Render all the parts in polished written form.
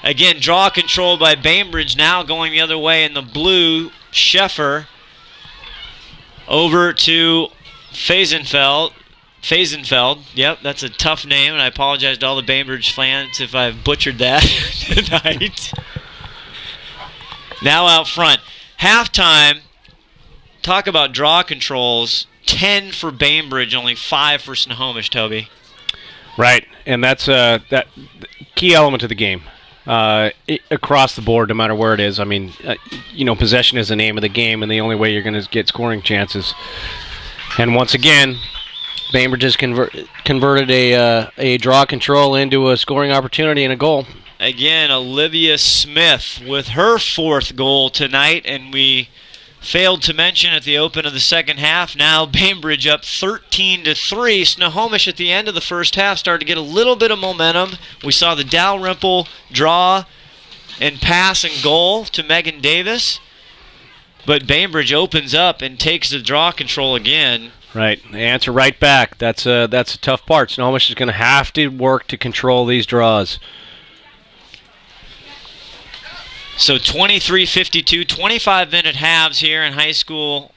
Again, draw control by Bainbridge, now going the other way in the blue. Sheffer over to Fazenfeld. Yep, that's a tough name, and I apologize to all the Bainbridge fans if I've butchered that tonight. Now out front. Halftime, talk about draw controls. 10 for Bainbridge, only 5 for Snohomish, Toby. Right, and that's that key element of the game. Across the board, no matter where it is. I mean, possession is the name of the game, and the only way you're going to get scoring chances. And once again, Bainbridge has converted a draw control into a scoring opportunity and a goal. Again, Olivia Smith with her 4th goal tonight, and we failed to mention at the open of the second half. Now Bainbridge up 13-3. Snohomish at the end of the first half started to get a little bit of momentum. We saw the Dalrymple draw and pass and goal to Megan Davis. But Bainbridge opens up and takes the draw control again. Right. They answer right back. That's a tough part. Snohomish is going to have to work to control these draws. So 23-52, 25-minute halves here in high school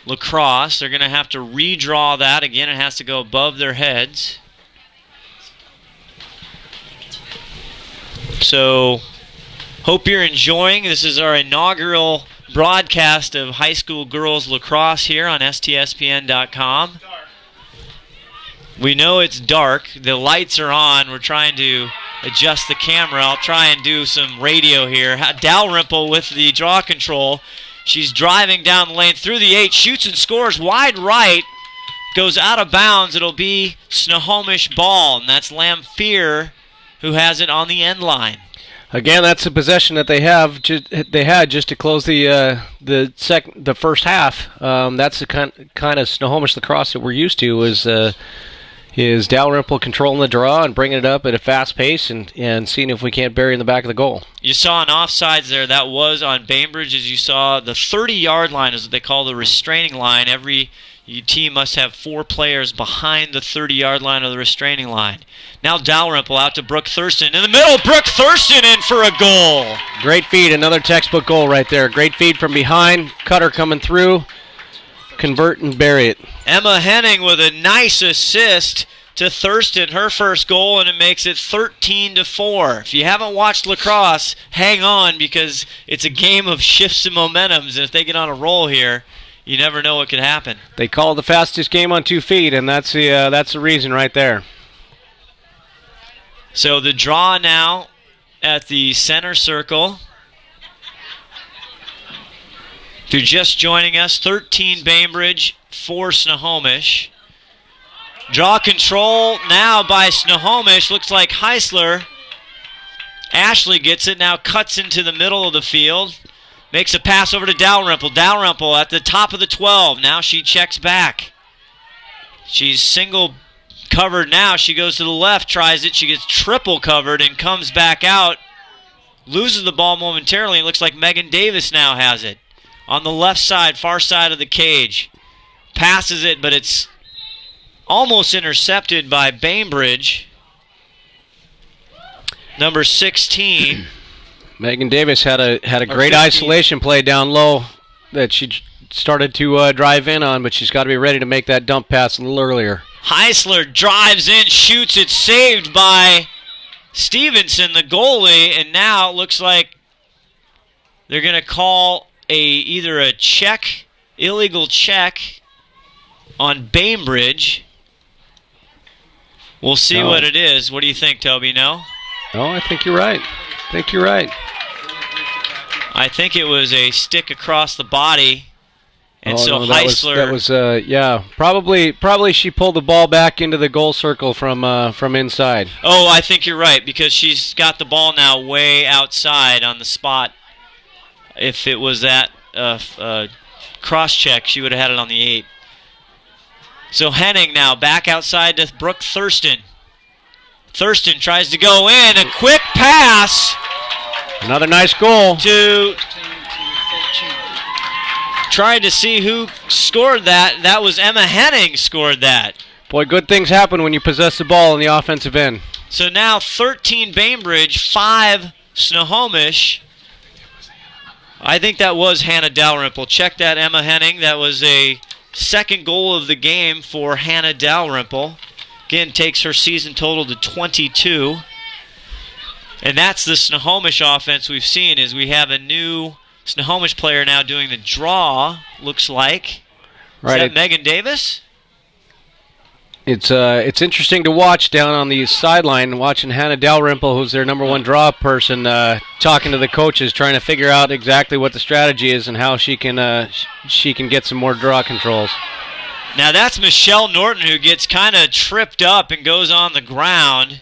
lacrosse. They're going to have to redraw that. Again, it has to go above their heads. So hope you're enjoying. This is our inaugural broadcast of high school girls lacrosse here on STSPN.com. We know it's dark. The lights are on. We're trying to adjust the camera. I'll try and do some radio here. Dalrymple with the draw control. She's driving down the lane through the 8, shoots and scores wide right. Goes out of bounds. It'll be Snohomish ball, and that's Lamphere who has it on the end line. Again, that's a possession that they had just to close the first half. That's the kind of Snohomish lacrosse that we're used to. Is Dalrymple controlling the draw and bringing it up at a fast pace and seeing if we can't bury in the back of the goal. You saw an offsides there. That was on Bainbridge. As you saw, the 30-yard line is what they call the restraining line. Every team must have 4 players behind the 30-yard line of the restraining line. Now Dalrymple out to Brooke Thurston. In the middle, Brooke Thurston in for a goal. Great feed, another textbook goal right there. Great feed from behind. Cutter coming through. Convert and bury it. Emma Henning with a nice assist to Thurston, her first goal, and it makes it 13-4. If you haven't watched lacrosse, hang on, because it's a game of shifts and momentums, and if they get on a roll here, you never know what could happen. They call it the fastest game on 2 feet, and that's the reason right there. So the draw now at the center circle. If you're just joining us, 13 Bainbridge, 4 Snohomish. Draw control now by Snohomish. Looks like Heisler. Ashley gets it, now cuts into the middle of the field. Makes a pass over to Dalrymple. Dalrymple at the top of the 12. Now she checks back. She's single covered now. She goes to the left, tries it. She gets triple covered and comes back out. Loses the ball momentarily. It looks like Megan Davis now has it. On the left side, far side of the cage. Passes it, but it's almost intercepted by Bainbridge. Number 16. Megan Davis had a great isolation play down low that she started to drive in on, but she's got to be ready to make that dump pass a little earlier. Heisler drives in, shoots it, saved by Stevenson, the goalie, and now it looks like they're going to call either a check, illegal check on Bainbridge. We'll see what it is. What do you think, Toby? No? No, I think you're right. I think it was a stick across the body. And Heisler... That was probably she pulled the ball back into the goal circle from inside. Oh, I think you're right, because she's got the ball now way outside on the spot. If it was that cross-check, she would have had it on the 8. So Henning now back outside to Brooke Thurston. Thurston tries to go in. A quick pass. Another nice goal. Tried to see who scored that. That was Emma Henning scored that. Boy, good things happen when you possess the ball in the offensive end. So now 13 Bainbridge, 5 Snohomish, I think that was Hannah Dalrymple. Check that, Emma Henning. That was a second goal of the game for Hannah Dalrymple. Again, takes her season total to 22. And that's the Snohomish offense we've seen, is we have a new Snohomish player now doing the draw, looks like. Is that Megan Davis? It's interesting to watch down on the sideline, watching Hannah Dalrymple, who's their number one draw person, talking to the coaches, trying to figure out exactly what the strategy is and how she can get some more draw controls. Now that's Michelle Norton, who gets kind of tripped up and goes on the ground.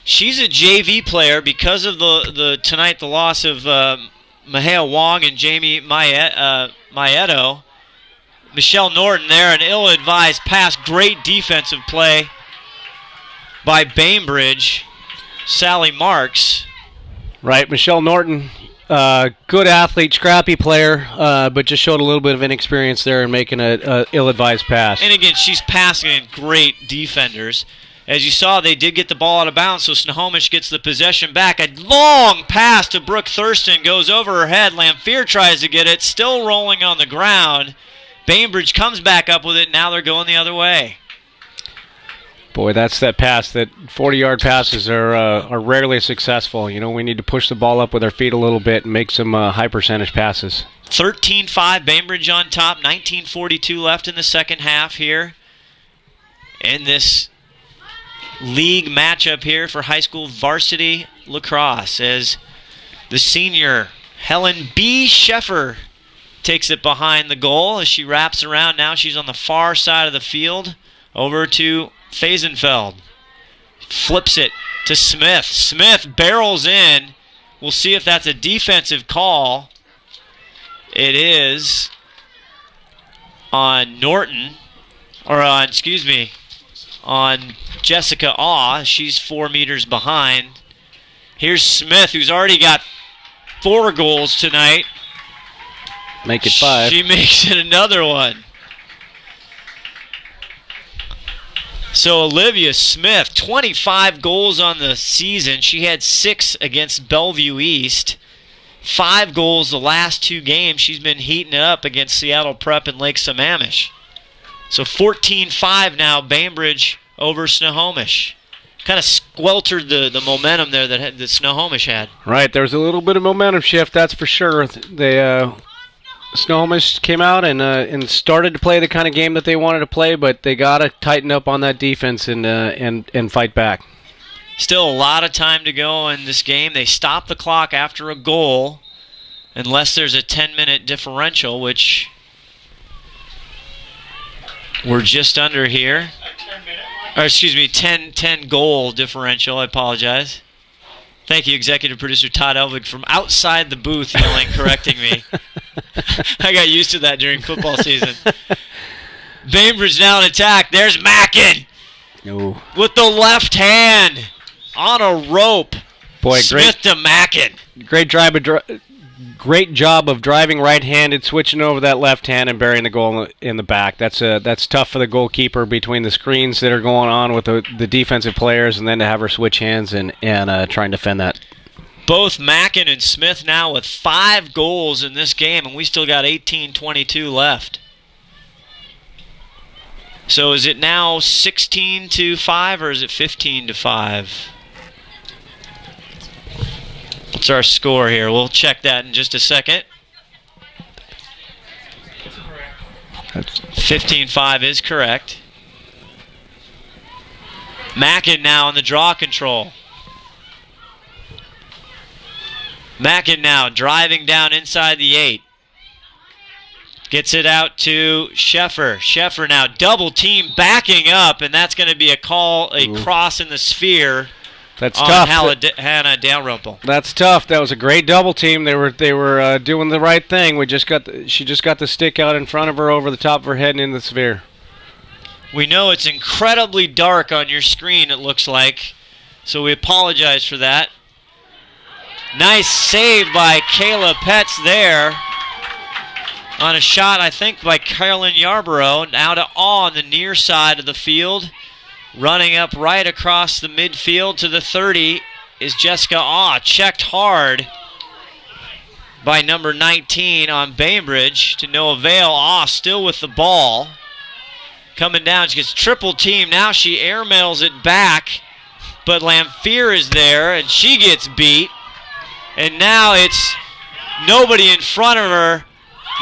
She's a JV player because of the loss of Mahea Wong and Jamie Maeto. Michelle Norton there, an ill-advised pass. Great defensive play by Bainbridge. Sally Marks. Right, Michelle Norton, good athlete, scrappy player, but just showed a little bit of inexperience there in making a ill-advised pass. And again, she's passing in great defenders. As you saw, they did get the ball out of bounds, so Snohomish gets the possession back. A long pass to Brooke Thurston goes over her head. Lamphere tries to get it, still rolling on the ground. Bainbridge comes back up with it. Now they're going the other way. Boy, that's that pass. That 40-yard passes are rarely successful. You know, we need to push the ball up with our feet a little bit and make some high-percentage passes. 13-5, Bainbridge on top. 19:42 left in the second half here in this league matchup here for high school varsity lacrosse, as the senior Helen B. Sheffer takes it behind the goal as she wraps around. Now she's on the far side of the field over to Fazenfeld. Flips it to Smith. Smith barrels in. We'll see if that's a defensive call. It is on Norton, on Jessica Awe. She's 4 meters behind. Here's Smith, who's already got 4 goals tonight. Make it 5. She makes it another one. So Olivia Smith, 25 goals on the season. She had 6 against Bellevue East. 5 goals the last 2 games. She's been heating it up against Seattle Prep and Lake Sammamish. So 14-5 now, Bainbridge over Snohomish. Kind of squeltered the momentum there that Snohomish had. Right, there was a little bit of momentum shift, that's for sure. Snohomish came out and started to play the kind of game that they wanted to play, but they got to tighten up on that defense and fight back. Still a lot of time to go in this game. They stop the clock after a goal unless there's a 10-minute differential, which we're just under here. Or excuse me, 10 goal differential. I apologize. Thank you, Executive Producer Todd Elvig, from outside the booth yelling, correcting me. I got used to that during football season. Bainbridge now in attack. There's Mackin with the left hand on a rope. Boy, Smith to Mackin. Great job of driving right-handed, switching over that left hand, and burying the goal in the back. That's tough for the goalkeeper between the screens that are going on with the defensive players, and then to have her switch hands and try and defend that. Both Mackin and Smith now with 5 goals in this game, and we still got 18:22 left. So is it now 16-5 or is it 15-5? What's our score here? We'll check that in just a second. 15-5 is correct. Mackin now in the draw control. Mackin now driving down inside the 8. Gets it out to Sheffer. Sheffer now double team backing up, and that's going to be a cross in the sphere. That's on tough. Hannah Dalrymple. That's tough. That was a great double team. They were doing the right thing. She just got the stick out in front of her over the top of her head and in the sphere. We know it's incredibly dark on your screen, it looks like, so we apologize for that. Nice save by Kayla Petz there on a shot, I think, by Carolyn Yarborough. Now to Awe on the near side of the field. Running up right across the midfield to the 30 is Jessica Awe. Checked hard by number 19 on Bainbridge to no avail. Awe still with the ball. Coming down, she gets triple team. Now she airmails it back, but Lamphere is there, and she gets beat. And now it's nobody in front of her.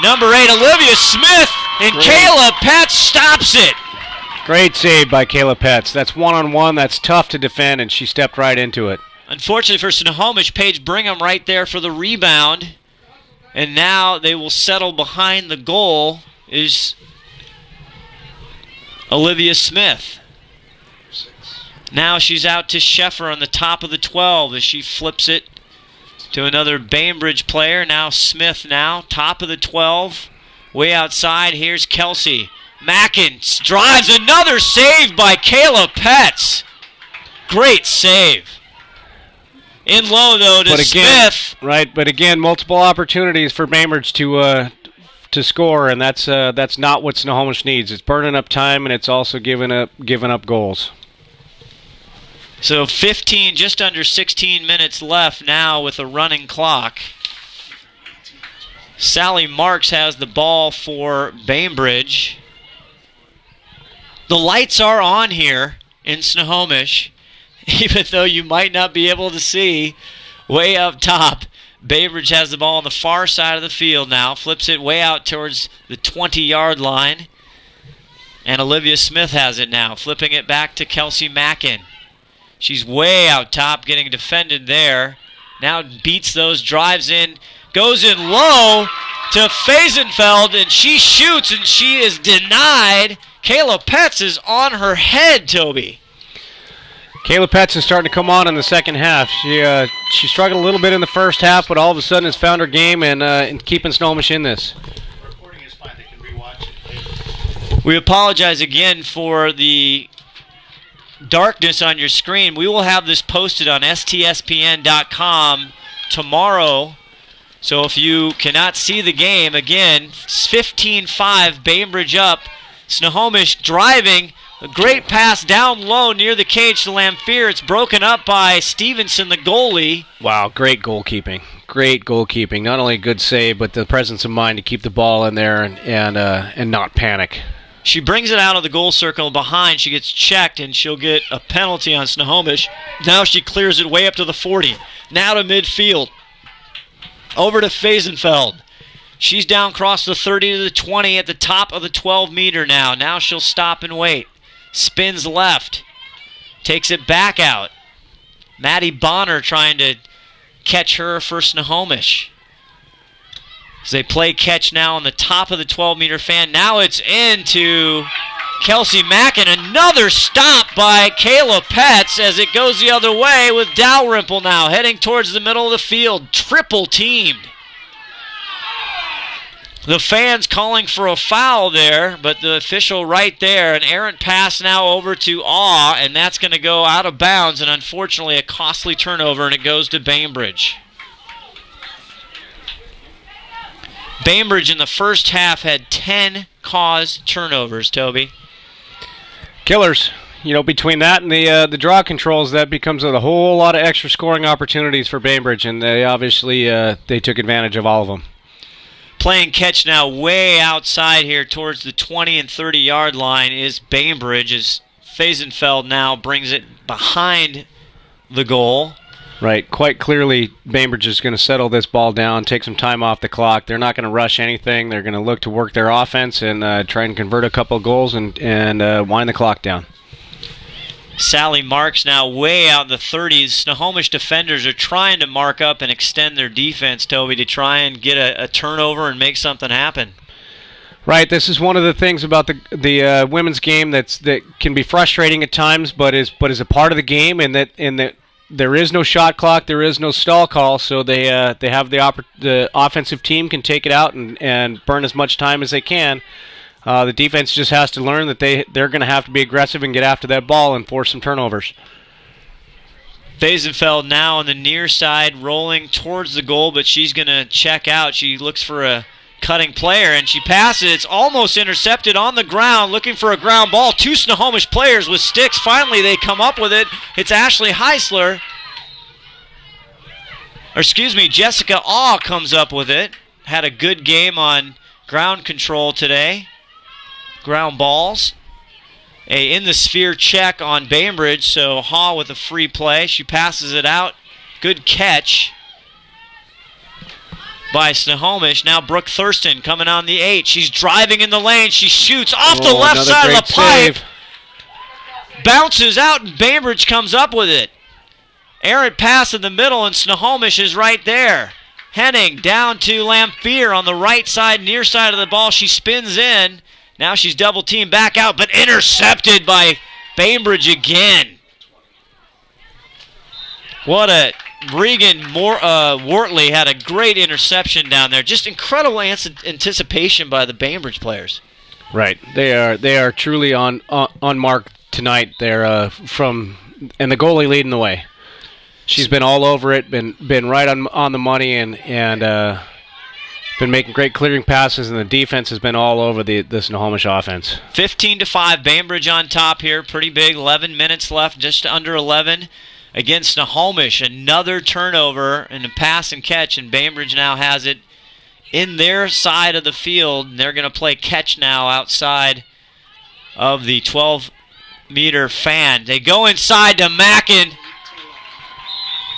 Number 8, Olivia Smith, and Kayla Petz stops it. Great save by Kayla Petz. That's one-on-one. That's tough to defend, and she stepped right into it. Unfortunately for Snohomish, Paige Brigham right there for the rebound. And now they will settle behind the goal is Olivia Smith. Now she's out to Sheffer on the top of the 12 as she flips it to another Bainbridge player. Now Smith now, top of the 12. Way outside, here's Kelsey. Mackin drives, another save by Kayla Petz. Great save. In low, though, to Smith. Right, but again, multiple opportunities for Bainbridge to score, and that's not what Snohomish needs. It's burning up time, and it's also giving up goals. So 15, just under 16 minutes left now with a running clock. Sally Marks has the ball for Bainbridge. The lights are on here in Snohomish, even though you might not be able to see way up top. Bainbridge has the ball on the far side of the field now, flips it way out towards the 20-yard line. And Olivia Smith has it now, flipping it back to Kelsey Mackin. She's way out top, getting defended there. Now beats those, drives in, goes in low to Fazenfeld, and she shoots, and she is denied. Kayla Petz is on her head, Toby. Kayla Petz is starting to come on in the second half. She struggled a little bit in the first half, but all of a sudden has found her game and keeping Snohomish in this. Recording is fine. They can rewatch it. We apologize again for the darkness on your screen. We will have this posted on stspn.com tomorrow. So if you cannot see the game, again, 15-5, Bainbridge up. Snohomish driving. A great pass down low near the cage to Lamphere. It's broken up by Stevenson, the goalie. Wow, great goalkeeping. Great goalkeeping. Not only a good save, but the presence of mind to keep the ball in there and not panic. She brings it out of the goal circle behind. She gets checked, and she'll get a penalty on Snohomish. Now she clears it way up to the 40. Now to midfield. Over to Fazenfeld. She's down across the 30 to the 20 at the top of the 12-meter now. Now she'll stop and wait. Spins left. Takes it back out. Maddie Bonner trying to catch her for Snohomish. As they play catch now on the top of the 12-meter fan. Now it's into Kelsey Mackin. Another stop by Kayla Petz as it goes the other way with Dalrymple now heading towards the middle of the field. Triple teamed. The fans calling for a foul there, but the official right there. An errant pass now over to Awe, and that's going to go out of bounds, and unfortunately a costly turnover, and it goes to Bainbridge. Bainbridge in the first half had 10 caused turnovers, Toby. Killers. You know, between that and the draw controls, that becomes a whole lot of extra scoring opportunities for Bainbridge, and they obviously they took advantage of all of them. Playing catch now way outside here towards the 20 and 30-yard line is Bainbridge as Fazenfeld now brings it behind the goal. Right, quite clearly Bainbridge is going to settle this ball down, take some time off the clock. They're not going to rush anything. They're going to look to work their offense and try and convert a couple of goals and wind the clock down. Sally Marks now way out in the 30s. Snohomish defenders are trying to mark up and extend their defense, Toby, to try and get a turnover and make something happen. Right, this is one of the things about the women's game that can be frustrating at times, but is a part of the game, and that there is no shot clock, there is no stall call, so they have the offensive team can take it out and burn as much time as they can. The defense just has to learn that they're going to have to be aggressive and get after that ball and force some turnovers. Fazenfeld now on the near side rolling towards the goal, but she's going to check out. She looks for a cutting player, and she passes. It's almost intercepted on the ground, looking for a ground ball. Two Snohomish players with sticks. Finally, they come up with it. It's Ashley Heisler. Jessica Aw comes up with it. Had a good game on ground control today. Ground balls. A in the sphere check on Bainbridge, so Haw with a free play. She passes it out. Good catch by Snohomish. Now Brooke Thurston coming on the 8. She's driving in the lane. She shoots off the left side of the pipe. Save. Bounces out, and Bainbridge comes up with it. Errant pass in the middle, and Snohomish is right there. Henning down to Lamphere on the right side, near side of the ball. She spins in. Now she's double teamed back out, but intercepted by Bainbridge again. What a Regan Wortley had a great interception down there. Just incredible anticipation by the Bainbridge players. Right, they are truly on mark tonight. They're and the goalie leading the way. She's been all over it, been right on the money, and been making great clearing passes, and the defense has been all over the Snohomish offense. 15-5, Bainbridge on top here. Pretty big. 11 minutes left, just under 11. Against Snohomish, another turnover and a pass and catch, and Bainbridge now has it in their side of the field. They're going to play catch now outside of the 12-meter fan. They go inside to Mackin,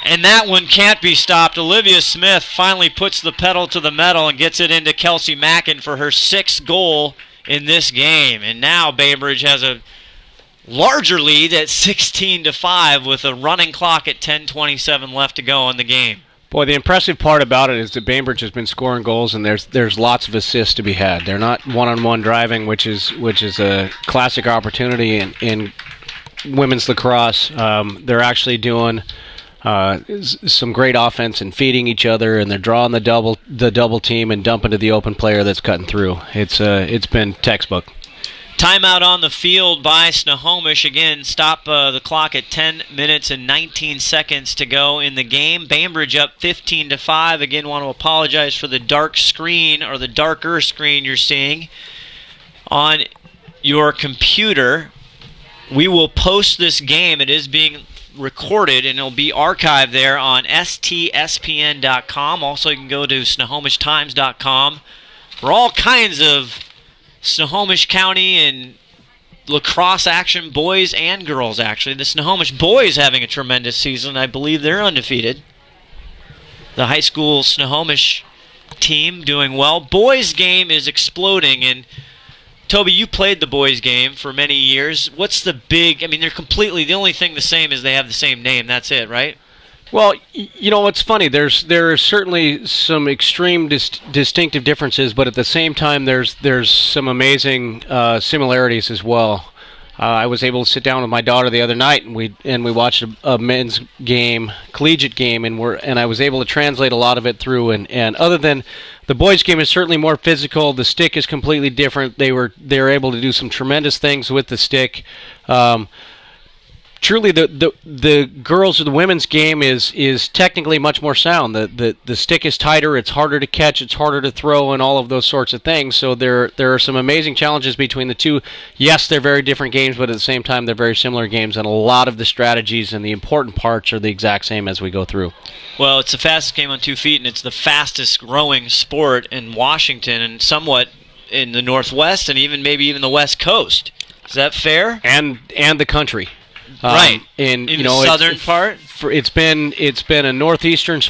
and that one can't be stopped. Olivia Smith finally puts the pedal to the metal and gets it into Kelsey Mackin for her 6th goal in this game. And now Bainbridge has a larger lead at 16-5 with a running clock at 10:27 left to go in the game. Boy, the impressive part about it is that Bainbridge has been scoring goals, and there's lots of assists to be had. They're not one-on-one driving, which is a classic opportunity in women's lacrosse. They're actually doing some great offense and feeding each other, and they're drawing the double team and dumping to the open player that's cutting through. It's been textbook. Timeout on the field by Snohomish. Again, stop the clock at 10 minutes and 19 seconds to go in the game. Bainbridge up 15-5. Again, want to apologize for the dark screen, or the darker screen you're seeing on your computer. We will post this game. It is being recorded, and it'll be archived there on stspn.com. Also, you can go to snohomishtimes.com for all kinds of Snohomish County and lacrosse action, boys and girls, actually. The Snohomish boys having a tremendous season. I believe they're undefeated. The high school Snohomish team doing well. Boys game is exploding, and Toby, you played the boys game for many years. What's the big, they're completely, the only thing the same is they have the same name. That's it, right? Well, you know what's funny? There are certainly some extreme distinctive differences, but at the same time, there's some amazing similarities as well. I was able to sit down with my daughter the other night, and we watched a men's game, collegiate game, and I was able to translate a lot of it through. And other than the boys' game is certainly more physical, the stick is completely different. They were able to do some tremendous things with the stick. Truly, the girls or the women's game is technically much more sound. The stick is tighter, it's harder to catch, it's harder to throw, and all of those sorts of things. So there are some amazing challenges between the two. Yes, they're very different games, but at the same time, they're very similar games, and a lot of the strategies and the important parts are the exact same as we go through. Well, it's the fastest game on 2 feet, and it's the fastest growing sport in Washington and somewhat in the Northwest and maybe even the West Coast. Is that fair? And the country. Right. In the southern part? It's been a northeastern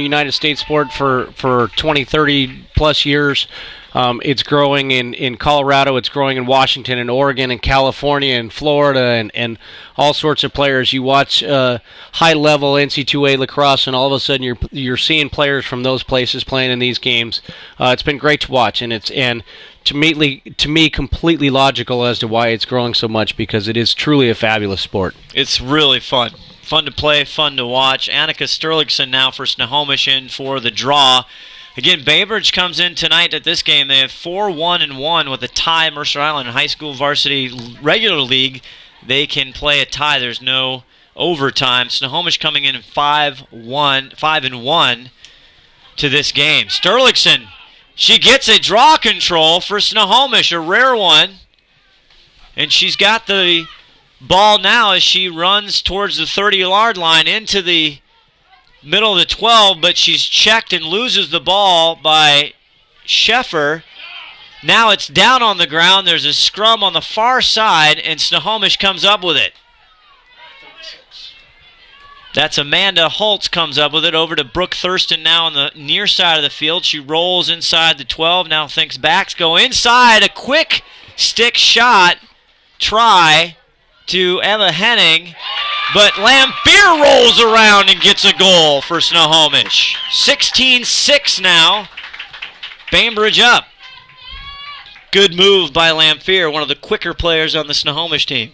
United States sport for 20, 30 plus years. It's growing in Colorado, it's growing in Washington and Oregon and California and Florida and all sorts of players. You watch high-level NC2A lacrosse, and all of a sudden you're seeing players from those places playing in these games. It's been great to watch, and to me, completely logical as to why it's growing so much, because it is truly a fabulous sport. It's really fun. Fun to play, fun to watch. Annika Sturligson now for Snohomish in for the draw. Again, Bainbridge comes in tonight at this game. They have 4-1-1 with a tie. Mercer Island High School Varsity Regular League, they can play a tie. There's no overtime. Snohomish coming in 5-1 to this game. Sturligson, she gets a draw control for Snohomish, a rare one. And she's got the ball now as she runs towards the 30-yard line into the middle of the 12, but she's checked and loses the ball by Sheffer. Now it's down on the ground. There's a scrum on the far side, and Snohomish comes up with it. That's Amanda Holtz comes up with it over to Brooke Thurston now on the near side of the field. She rolls inside the 12, now thinks backs, go inside. A quick stick shot try to Emma Henning, but Lamphere rolls around and gets a goal for Snohomish. 16-6 now. Bainbridge up. Good move by Lamphere, one of the quicker players on the Snohomish team.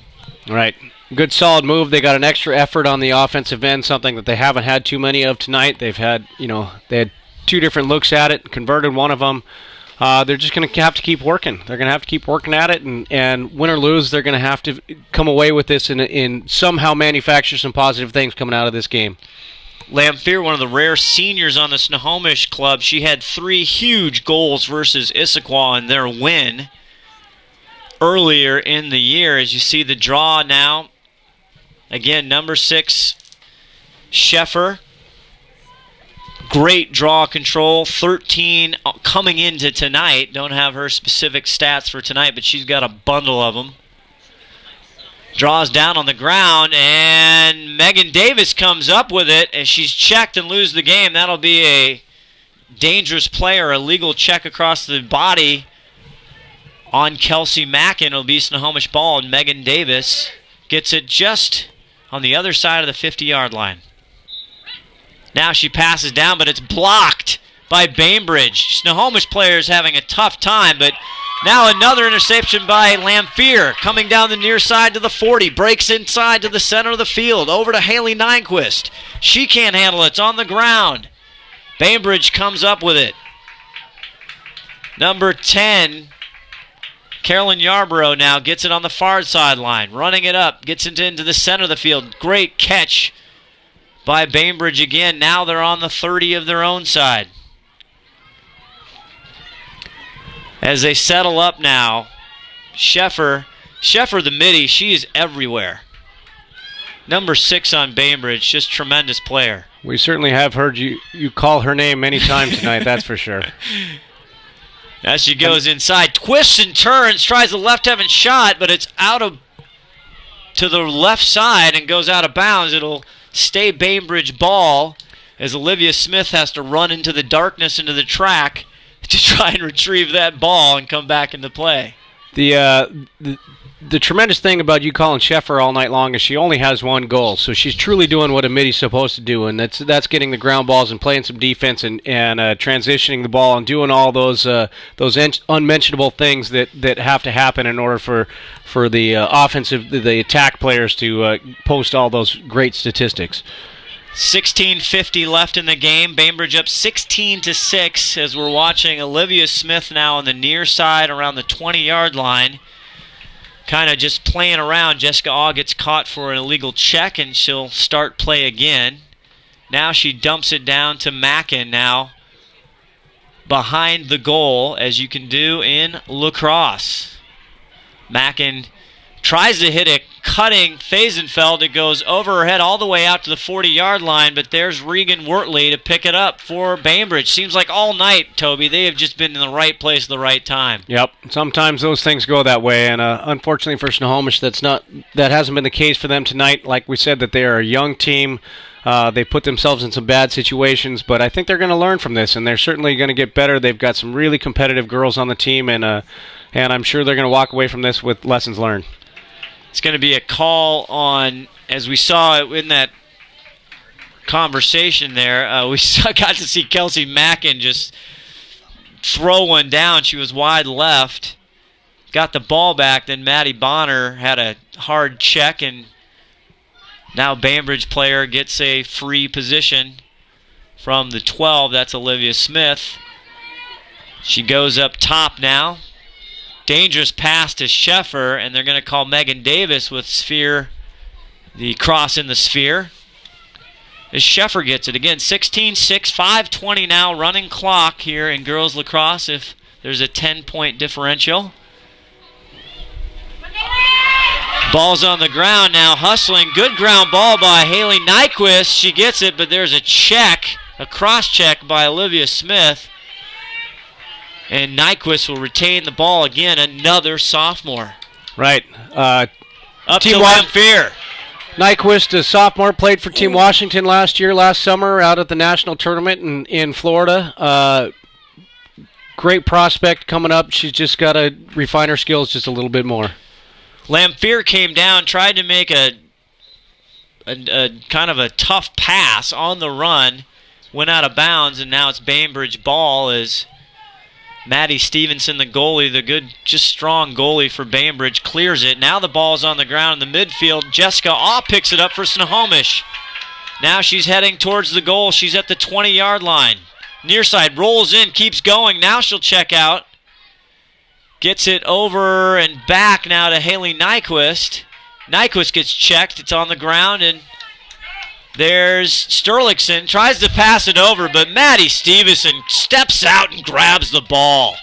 Right. Good solid move. They got an extra effort on the offensive end, something that they haven't had too many of tonight. They've had, they had 2 different looks at it, converted one of them. They're just going to have to keep working. They're going to have to keep working at it, and win or lose, they're going to have to come away with this and somehow manufacture some positive things coming out of this game. Lamphere, one of the rare seniors on the Snohomish club, she had 3 huge goals versus Issaquah in their win earlier in the year. As you see the draw now, again, number 6, Sheffer. Great draw control, 13 coming into tonight. Don't have her specific stats for tonight, but she's got a bundle of them. Draws down on the ground, and Megan Davis comes up with it, and she's checked and loses the game. That'll be a dangerous player, a legal check across the body on Kelsey Mackin. It'll be Snohomish ball, and Megan Davis gets it just on the other side of the 50-yard line. Now she passes down, but it's blocked by Bainbridge. Snohomish players having a tough time, but now another interception by Lamphere coming down the near side to the 40. Breaks inside to the center of the field. Over to Haley Nyquist. She can't handle it. It's on the ground. Bainbridge comes up with it. Number 10, Carolyn Yarborough now gets it on the far sideline. Running it up. Gets it into the center of the field. Great catch by Bainbridge again. Now they're on the 30 of their own side. As they settle up now, Sheffer the midi, she is everywhere. Number 6 on Bainbridge, just tremendous player. We certainly have heard you call her name many times tonight, that's for sure. As she goes inside, twists and turns, tries a left-hand shot, but it's out to the left side and goes out of bounds. It'll stay Bainbridge ball as Olivia Smith has to run into the darkness, into the track, to try and retrieve that ball and come back into play. The tremendous thing about you calling Sheffer all night long is she only has 1 goal, so she's truly doing what a midi's supposed to do, and that's getting the ground balls and playing some defense and transitioning the ball and doing all those unmentionable things that have to happen in order for the the attack players to post all those great statistics. 16:50 left in the game. Bainbridge up 16-6 as we're watching Olivia Smith now on the near side around the 20-yard line. Kind of just playing around. Jessica Augh gets caught for an illegal check, and she'll start play again. Now she dumps it down to Mackin now behind the goal, as you can do in lacrosse. Mackin tries to hit a cutting Fazenfeld. It goes over her head all the way out to the 40-yard line, but there's Regan Wortley to pick it up for Bainbridge. Seems like all night, Toby, they have just been in the right place at the right time. Yep. Sometimes those things go that way, and unfortunately for Snohomish, that hasn't been the case for them tonight. Like we said, that they are a young team. They put themselves in some bad situations, but I think they're going to learn from this, and they're certainly going to get better. They've got some really competitive girls on the team, and I'm sure they're going to walk away from this with lessons learned. It's going to be a call on, as we saw in that conversation there, we got to see Kelsey Mackin just throw one down. She was wide left. Got the ball back. Then Maddie Bonner had a hard check, and now Bainbridge player gets a free position from the 12. That's Olivia Smith. She goes up top now. Dangerous pass to Sheffer, and they're going to call Megan Davis with sphere, the cross in the sphere. As Sheffer gets it again, 16-6, 5:20 now, running clock here in girls lacrosse if there's a 10-point differential. Ball's on the ground now, hustling. Good ground ball by Haley Nyquist. She gets it, but there's a check, a cross check by Olivia Smith. And Nyquist will retain the ball again, another sophomore. Right. Up Team to Lamphere. Nyquist, a sophomore, played for Team Washington last summer out at the national tournament in Florida. Great prospect coming up. She's just got to refine her skills just a little bit more. Lamphere came down, tried to make a kind of a tough pass on the run, went out of bounds, and now it's Bainbridge ball as Maddie Stevenson, the goalie, the good, just strong goalie for Bainbridge, clears it. Now the ball's on the ground in the midfield. Jessica Aw picks it up for Snohomish. Now she's heading towards the goal. She's at the 20-yard line. Near side, rolls in, keeps going. Now she'll check out. Gets it over and back now to Haley Nyquist. Nyquist gets checked. It's on the ground, and there's Sterlickson. Tries to pass it over, but Maddie Stevenson steps out and grabs the ball.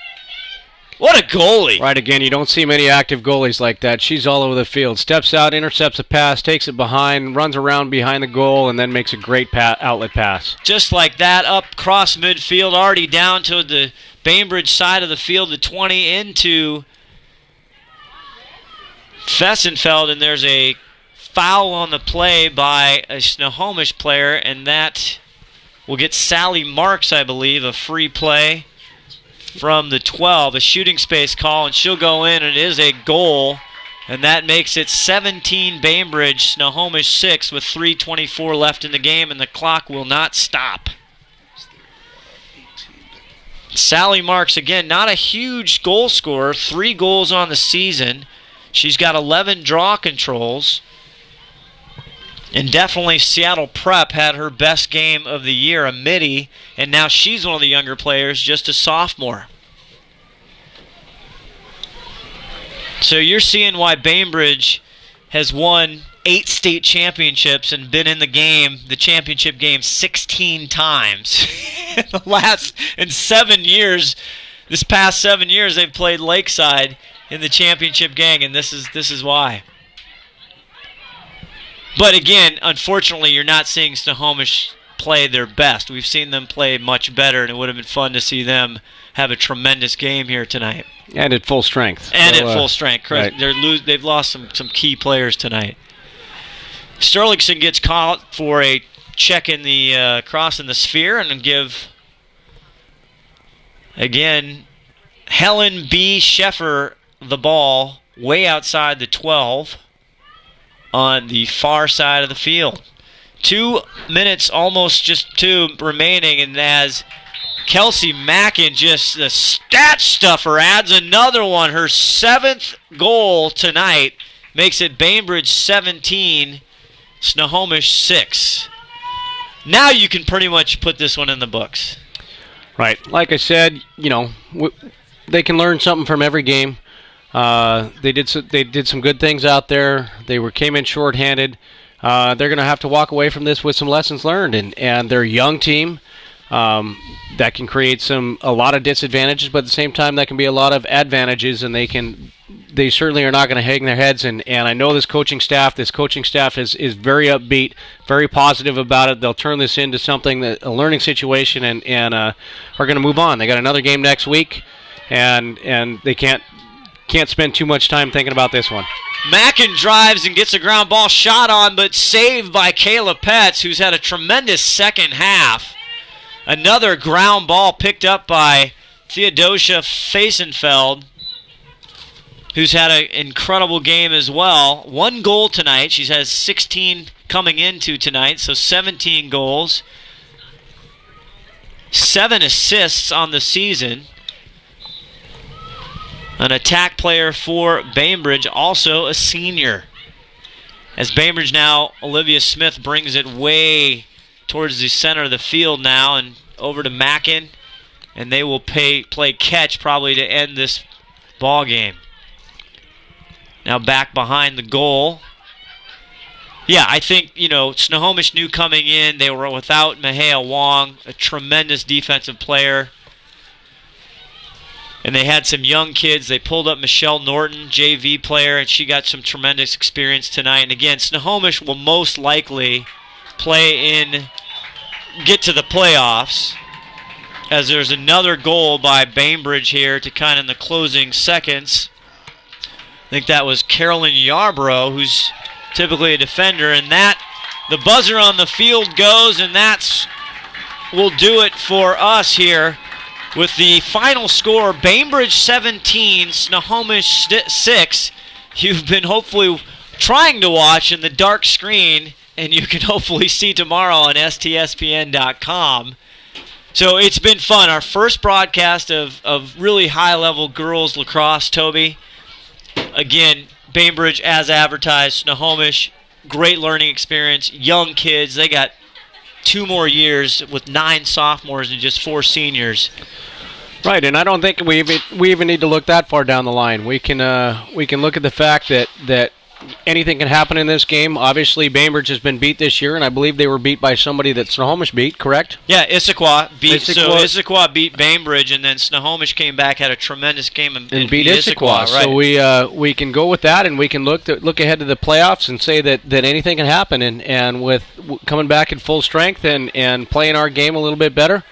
What a goalie. Right, again, you don't see many active goalies like that. She's all over the field. Steps out, intercepts a pass, takes it behind, runs around behind the goal, and then makes a great outlet pass. Just like that, up cross midfield, already down to the Bainbridge side of the field, the 20 into Fessenfeld, and there's a foul on the play by a Snohomish player, and that will get Sally Marks, I believe, a free play from the 12, a shooting space call, and she'll go in, and it is a goal, and that makes it 17 Bainbridge, Snohomish 6 with 3:24 left in the game, and the clock will not stop. Sally Marks, again, not a huge goal scorer, 3 goals on the season. She's got 11 draw controls. And definitely Seattle Prep had her best game of the year, a midi, and now she's one of the younger players, just a sophomore. So you're seeing why Bainbridge has won 8 state championships and been in the game, the championship game, 16 times. In 7 years, this past 7 years, they've played Lakeside in the championship game, and this is why. But again, unfortunately, you're not seeing Snohomish play their best. We've seen them play much better, and it would have been fun to see them have a tremendous game here tonight. And at full strength. And at full strength. Right. They've lost some key players tonight. Sterlickson gets caught for a check in the cross in the sphere, and give, again, Helen B. Sheffer the ball way outside the 12 on the far side of the field. 2 minutes, almost just 2 remaining, and as Kelsey Mackin, just the stat stuffer, adds another one. Her 7th goal tonight makes it Bainbridge 17, Snohomish 6. Now you can pretty much put this one in the books. Right. Like I said, they can learn something from every game. They did some good things out there. They came in shorthanded. They're going to have to walk away from this with some lessons learned, and they're a young team that can create a lot of disadvantages, but at the same time that can be a lot of advantages, and they certainly are not going to hang their heads. And I know this coaching staff is very upbeat, very positive about it. They'll turn this into something, a learning situation, and are going to move on. They got another game next week, and they can't spend too much time thinking about this one. Mackin drives and gets a ground ball shot on, but saved by Kayla Petz, who's had a tremendous second half. Another ground ball picked up by Theodosia Fasenfeld, who's had an incredible game as well. 1 goal tonight. She has 16 coming into tonight, so 17 goals. 7 assists on the season. An attack player for Bainbridge, also a senior. As Bainbridge now, Olivia Smith brings it way towards the center of the field now and over to Mackin, and they will play catch probably to end this ball game. Now back behind the goal. Yeah, I think, Snohomish knew coming in, they were without Mahea Wong, a tremendous defensive player. And they had some young kids. They pulled up Michelle Norton, JV player, and she got some tremendous experience tonight. And again, Snohomish will most likely get to the playoffs, as there's another goal by Bainbridge here to kind of in the closing seconds. I think that was Carolyn Yarbrough, who's typically a defender, and the buzzer on the field goes, and will do it for us here with the final score, Bainbridge 17, Snohomish 6. You've been hopefully trying to watch in the dark screen, and you can hopefully see tomorrow on stspn.com. So it's been fun. Our first broadcast of really high-level girls lacrosse, Toby. Again, Bainbridge as advertised, Snohomish, great learning experience, young kids. They got 2 more years with 9 sophomores and just 4 seniors. Right, and I don't think we even need to look that far down the line. We can look at the fact that anything can happen in this game. Obviously, Bainbridge has been beat this year, and I believe they were beat by somebody that Snohomish beat, correct? Yeah, Issaquah beat. So Issaquah beat Bainbridge, and then Snohomish came back, had a tremendous game, and beat Issaquah. Right. So we can go with that, and we can look ahead to the playoffs and say that anything can happen. And with coming back at full strength and playing our game a little bit better,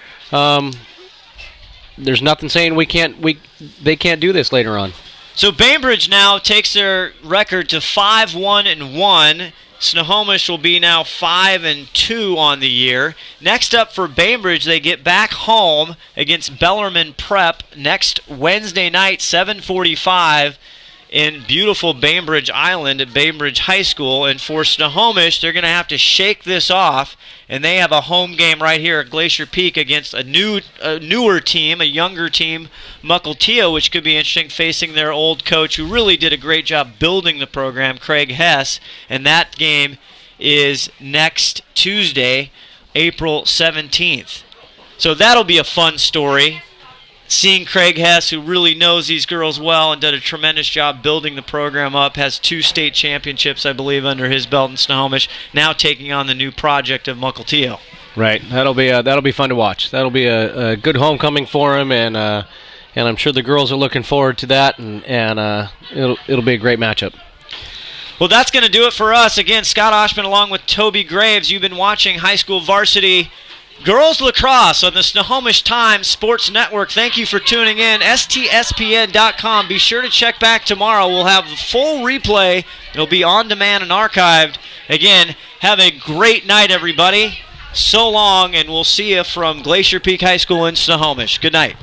there's nothing saying they can't do this later on. So Bainbridge now takes their record to 5-1-1. Snohomish will be now 5-2 on the year. Next up for Bainbridge, they get back home against Bellarmine Prep next Wednesday night, 7:45 in beautiful Bainbridge Island at Bainbridge High School. And for Snohomish, they're going to have to shake this off, and they have a home game right here at Glacier Peak against a newer team, a younger team, Mukilteo, which could be interesting, facing their old coach who really did a great job building the program, Craig Hess. And that game is next Tuesday, April 17th. So that'll be a fun story. Seeing Craig Hess, who really knows these girls well and did a tremendous job building the program up, has 2 state championships, I believe, under his belt in Snohomish, now taking on the new project of Mukilteo. Right. That'll be fun to watch. That'll be a good homecoming for him, and I'm sure the girls are looking forward to that, and it'll be a great matchup. Well, that's going to do it for us. Again, Scott Oshman along with Toby Graves. You've been watching high school varsity girls lacrosse on the Snohomish Times Sports Network. Thank you for tuning in. stspn.com. Be sure to check back tomorrow. We'll have the full replay. It'll be on demand and archived. Again, have a great night, everybody. So long, and we'll see you from Glacier Peak High School in Snohomish. Good night.